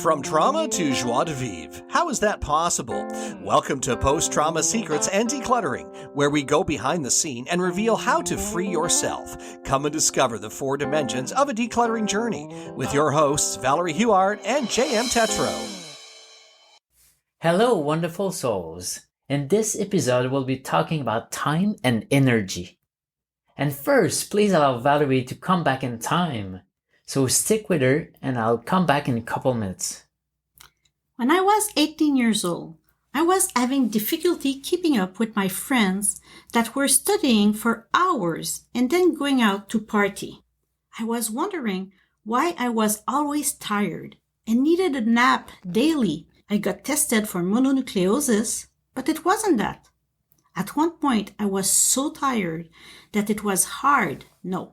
From trauma to joie de vivre. How is that possible? Welcome to Post-Trauma Secrets and Decluttering, where we go behind the scene and reveal how to free yourself. Come and discover the 4 dimensions of a decluttering journey with your hosts, Valerie and JM Tetro. Hello, wonderful souls. In this episode, we'll be talking about time and energy. And first, please allow Valerie to come back in time. So stick with her and I'll come back in a couple minutes. When I was 18 years old, I was having difficulty keeping up with my friends that were studying for hours and then going out to party. I was wondering why I was always tired and needed a nap daily. I got tested for mononucleosis, but it wasn't that. At one point, I was so tired that it was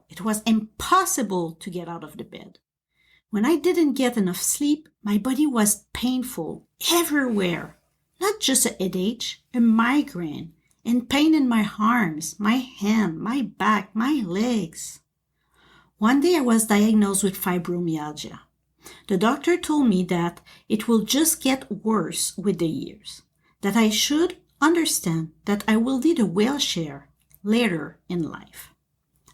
it was impossible to get out of the bed. When I didn't get enough sleep, my body was painful everywhere. Not just a headache, a migraine, and pain in my arms, my hand, my back, my legs. One day I was diagnosed with fibromyalgia. The doctor told me that it will just get worse with the years, that I should understand that I will need a wheelchair later in life.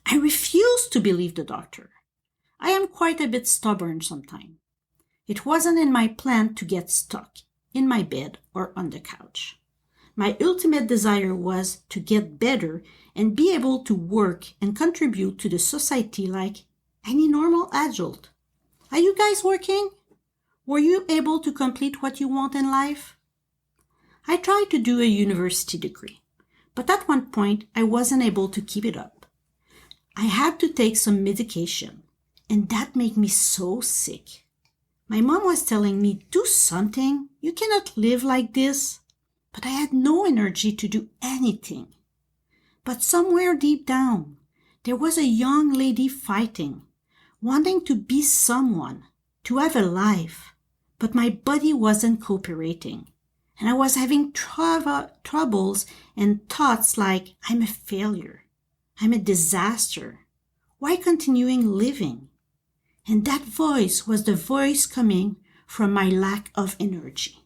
I refused to believe the doctor. I am quite a bit stubborn sometimes. It wasn't in my plan to get stuck in my bed or on the couch. My ultimate desire was to get better and be able to work and contribute to the society like any normal adult. Are you guys working? Were you able to complete what you want in life? I tried to do a university degree, but at one point I wasn't able to keep it up. I had to take some medication, and that made me so sick. My mom was telling me, do something, you cannot live like this. But I had no energy to do anything. But somewhere deep down, there was a young lady fighting, wanting to be someone, to have a life, but my body wasn't cooperating. And I was having troubles and thoughts like, I'm a failure. I'm a disaster. Why continuing living? And that voice was the voice coming from my lack of energy.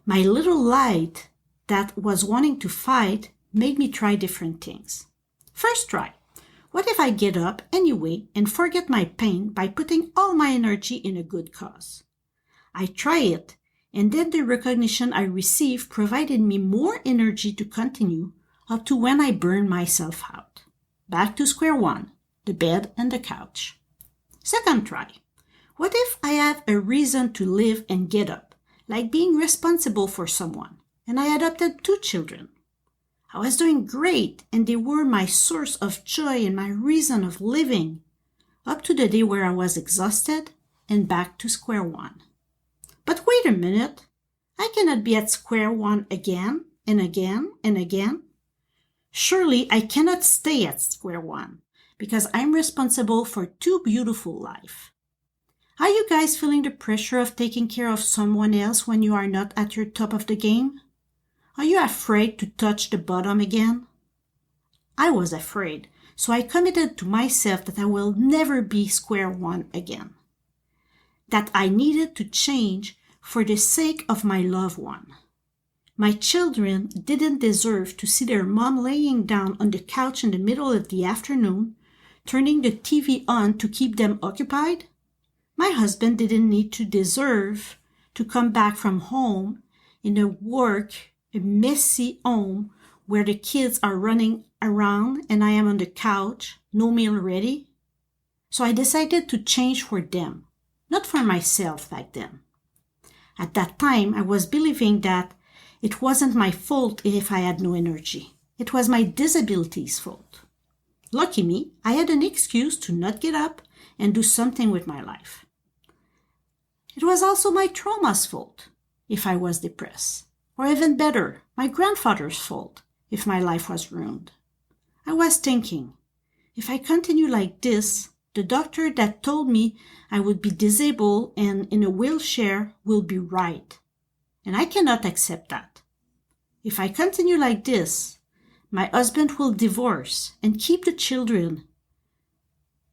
My little light that was wanting to fight made me try different things. First try. What if I get up anyway and forget my pain by putting all my energy in a good cause? I try it. And then the recognition I received provided me more energy to continue up to when I burned myself out. Back to square one, the bed and the couch. Second try. What if I have a reason to live and get up, like being responsible for someone, and I adopted 2 children? I was doing great, and they were my source of joy and my reason of living, up to the day where I was exhausted and back to square one. But wait a minute, I cannot be at square one again and again and again. Surely I cannot stay at square one because I'm responsible for 2 beautiful lives. Are you guys feeling the pressure of taking care of someone else when you are not at your top of the game? Are you afraid to touch the bottom again? I was afraid, so I committed to myself that I will never be square one again. That I needed to change for the sake of my loved one. My children didn't deserve to see their mom laying down on the couch in the middle of the afternoon, turning the TV on to keep them occupied. My husband didn't need to deserve to come back from home in a messy home where the kids are running around and I am on the couch, no meal ready. So I decided to change for them. Not for myself back then. At that time, I was believing that it wasn't my fault if I had no energy. It was my disability's fault. Lucky me, I had an excuse to not get up and do something with my life. It was also my trauma's fault if I was depressed. Or even better, my grandfather's fault if my life was ruined. I was thinking, if I continue like this, the doctor that told me I would be disabled and in a wheelchair will be right. And I cannot accept that. If I continue like this, my husband will divorce and keep the children.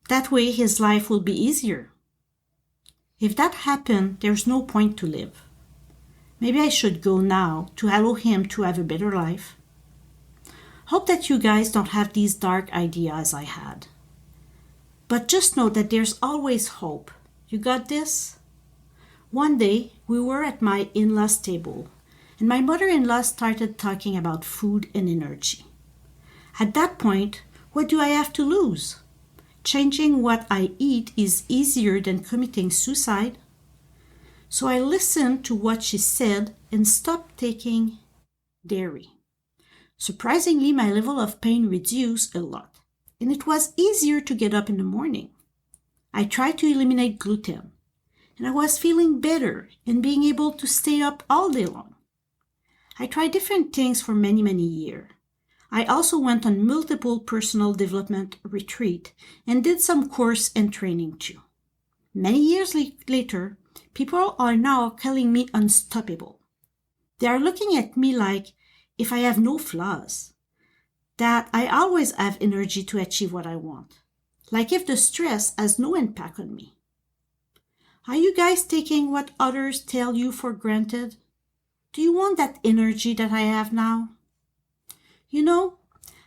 That way his life will be easier. If that happened, there's no point to live. Maybe I should go now to allow him to have a better life. Hope that you guys don't have these dark ideas I had. But just know that there's always hope. You got this? One day, we were at my in-laws table, and my mother-in-law started talking about food and energy. At that point, what do I have to lose? Changing what I eat is easier than committing suicide. So I listened to what she said and stopped taking dairy. Surprisingly, my level of pain reduced a lot, and it was easier to get up in the morning. I tried to eliminate gluten, and I was feeling better and being able to stay up all day long. I tried different things for many, many years. I also went on multiple personal development retreats and did some course and training too. Many years later, people are now calling me unstoppable. They are looking at me like if I have no flaws, that I always have energy to achieve what I want, like if the stress has no impact on me. Are you guys taking what others tell you for granted? Do you want that energy that I have now? You know,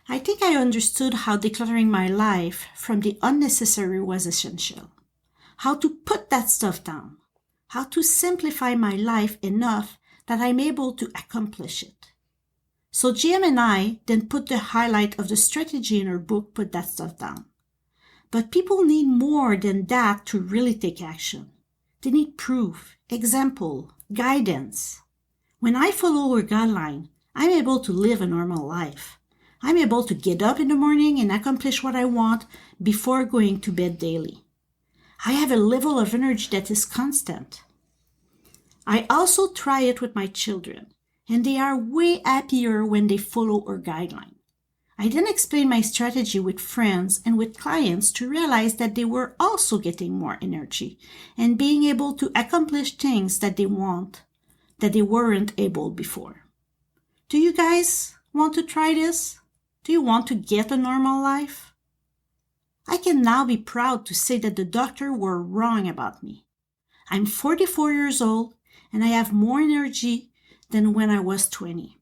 I think I understood how decluttering my life from the unnecessary was essential. How to put that stuff down. How to simplify my life enough that I'm able to accomplish it. So JM and I then put the highlight of the strategy in her book, Put That Stuff Down. But people need more than that to really take action. They need proof, example, guidance. When I follow her guideline, I'm able to live a normal life. I'm able to get up in the morning and accomplish what I want before going to bed daily. I have a level of energy that is constant. I also try it with my children, and they are way happier when they follow our guideline. I then explain my strategy with friends and with clients to realize that they were also getting more energy and being able to accomplish things that they want, that they weren't able before. Do you guys want to try this? Do you want to get a normal life? I can now be proud to say that the doctor were wrong about me. I'm 44 years old and I have more energy than when I was 20.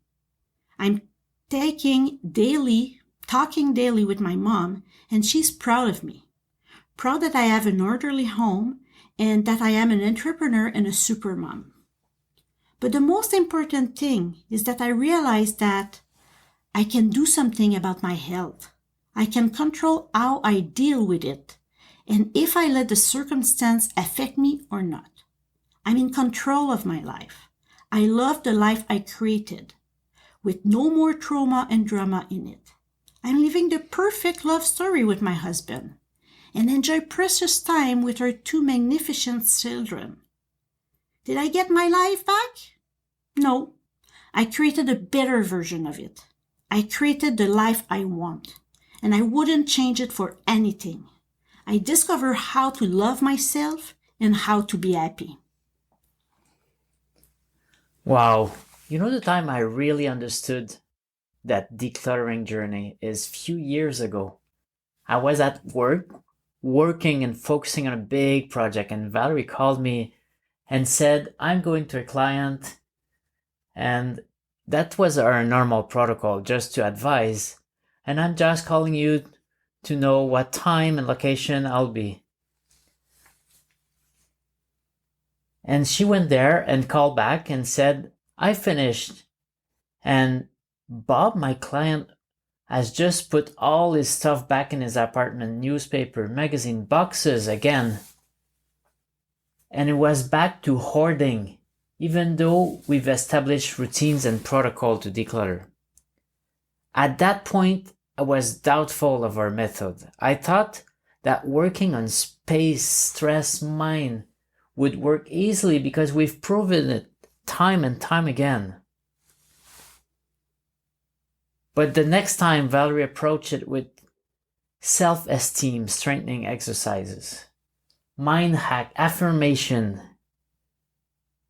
I'm talking daily with my mom, and she's proud of me. Proud that I have an orderly home and that I am an entrepreneur and a super mom. But the most important thing is that I realized that I can do something about my health. I can control how I deal with it, and if I let the circumstance affect me or not. I'm in control of my life. I love the life I created, with no more trauma and drama in it. I'm living the perfect love story with my husband, and enjoy precious time with our two magnificent children. Did I get my life back? No. I created a better version of it. I created the life I want, and I wouldn't change it for anything. I discovered how to love myself and how to be happy. Wow. You know, the time I really understood that decluttering journey is few years ago. I was at work, working and focusing on a big project, and Valerie called me and said, I'm going to a client, and that was our normal protocol, just to advise, and I'm just calling you to know what time and location I'll be. And she went there and called back and said, I finished. And Bob, my client, has just put all his stuff back in his apartment, newspaper, magazine, boxes again. And it was back to hoarding, even though we've established routines and protocol to declutter. At that point, I was doubtful of our method. I thought that working on space, stress, mind would work easily because we've proven it time and time again. But the next time Valerie approached it with self-esteem strengthening exercises, mind hack, affirmation.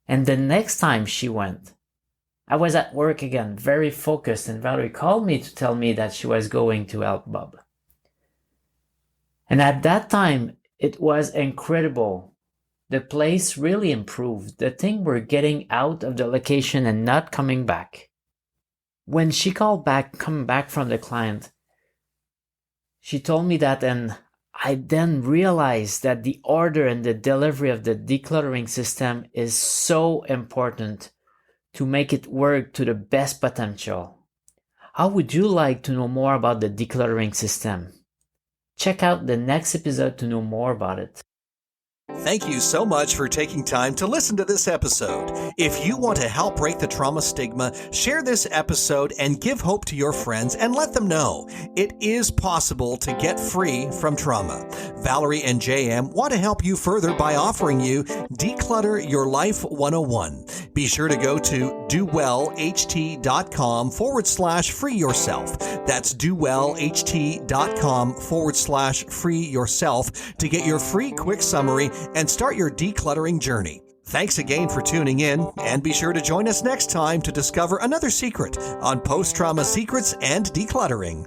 And the next time she went, I was at work again, very focused, and Valerie called me to tell me that she was going to help Bob. And at that time, it was incredible The place really improved. The thing were getting out of the location and not coming back. When she called back, coming back from the client, she told me that, and I then realized that the order and the delivery of the decluttering system is so important to make it work to the best potential. How would you like to know more about the decluttering system? Check out the next episode to know more about it. Thank you so much for taking time to listen to this episode. If you want to help break the trauma stigma, share this episode and give hope to your friends and let them know it is possible to get free from trauma. Valerie and JM want to help you further by offering you Declutter Your Life 101. Be sure to go to dowellht.com/free yourself. That's dowellht.com/free yourself to get your free quick summary and start your decluttering journey. Thanks again for tuning in, and be sure to join us next time to discover another secret on post-trauma secrets and decluttering.